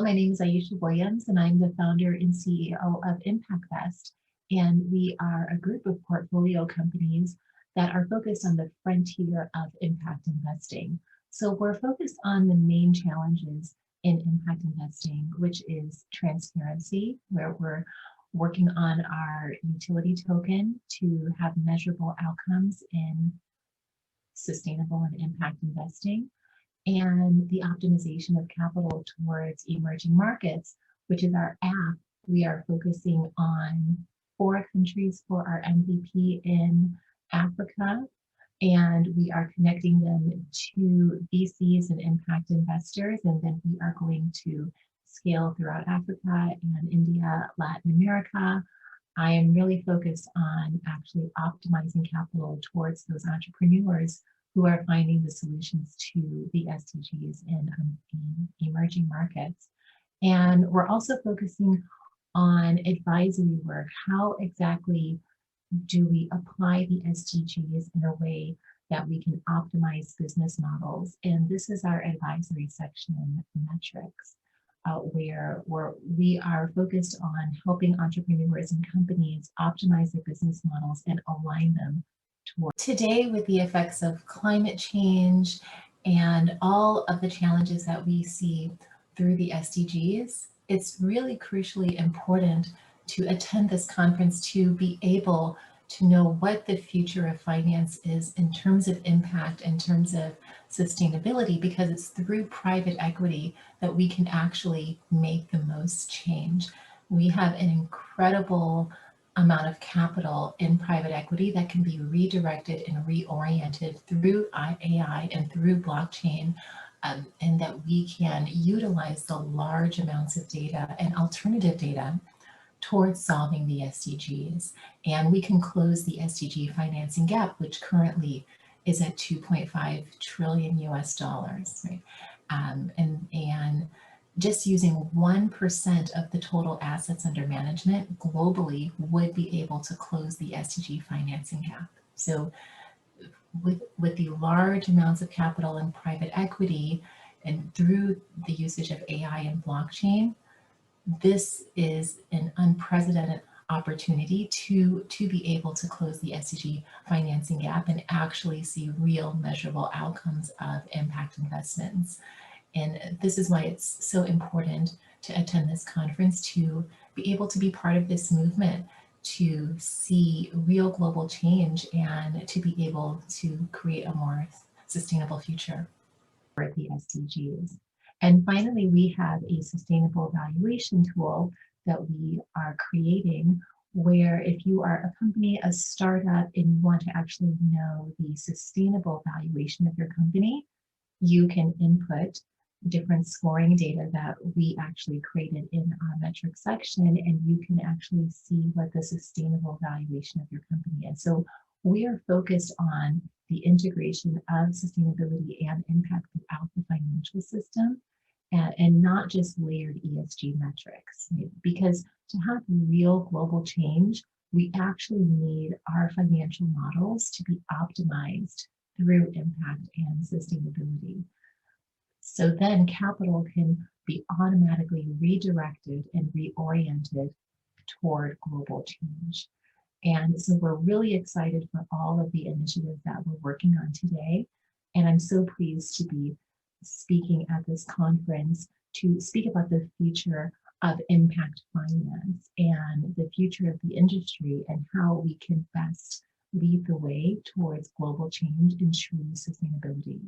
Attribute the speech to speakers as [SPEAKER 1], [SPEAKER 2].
[SPEAKER 1] My name is Aisha Williams, and I'm the founder and CEO of ImpactVest. And we are a group of portfolio companies that are focused on the frontier of impact investing. So we're focused on the main challenges in impact investing, which is transparency, where we're working on our utility token to have measurable outcomes in sustainable and impact investing, and the optimization of capital towards emerging markets, which is our app. We are focusing on 4 countries for our MVP in Africa, and we are connecting them to VCs and impact investors, and then we are going to scale throughout Africa and India, Latin America. I am really focused on actually optimizing capital towards those entrepreneurs who are finding the solutions to the SDGs in emerging markets. And we're also focusing on advisory work. How exactly do we apply the SDGs in a way that we can optimize business models? And this is our advisory section, metrics, where we are focused on helping entrepreneurs and companies optimize their business models and align them toward. Today, with the effects of climate change and all of the challenges that we see through the SDGs, it's really crucially important to attend this conference to be able to know what the future of finance is in terms of impact, in terms of sustainability, because it's through private equity that we can actually make the most change. We have an incredible amount of capital in private equity that can be redirected and reoriented through AI and through blockchain, and that we can utilize the large amounts of data and alternative data towards solving the SDGs. And we can close the SDG financing gap, which currently is at 2.5 trillion US dollars, right? And just using 1% of the total assets under management globally would be able to close the SDG financing gap. So with the large amounts of capital in private equity and through the usage of AI and blockchain, this is an unprecedented opportunity to be able to close the SDG financing gap and actually see real measurable outcomes of impact investments. And this is why it's so important to attend this conference, to be able to be part of this movement, to see real global change, and to be able to create a more sustainable future for the SDGs. And finally, we have a sustainable valuation tool that we are creating, where if you are a company, a startup, and you want to actually know the sustainable valuation of your company, you can input different scoring data that we actually created in our metrics section, and you can actually see what the sustainable valuation of your company is. So we are focused on the integration of sustainability and impact throughout the financial system, and not just layered ESG metrics, right? Because to have real global change, we actually need our financial models to be optimized through impact and sustainability. So then capital can be automatically redirected and reoriented toward global change. And so we're really excited for all of the initiatives that we're working on today. And I'm so pleased to be speaking at this conference to speak about the future of impact finance and the future of the industry and how we can best lead the way towards global change and true sustainability.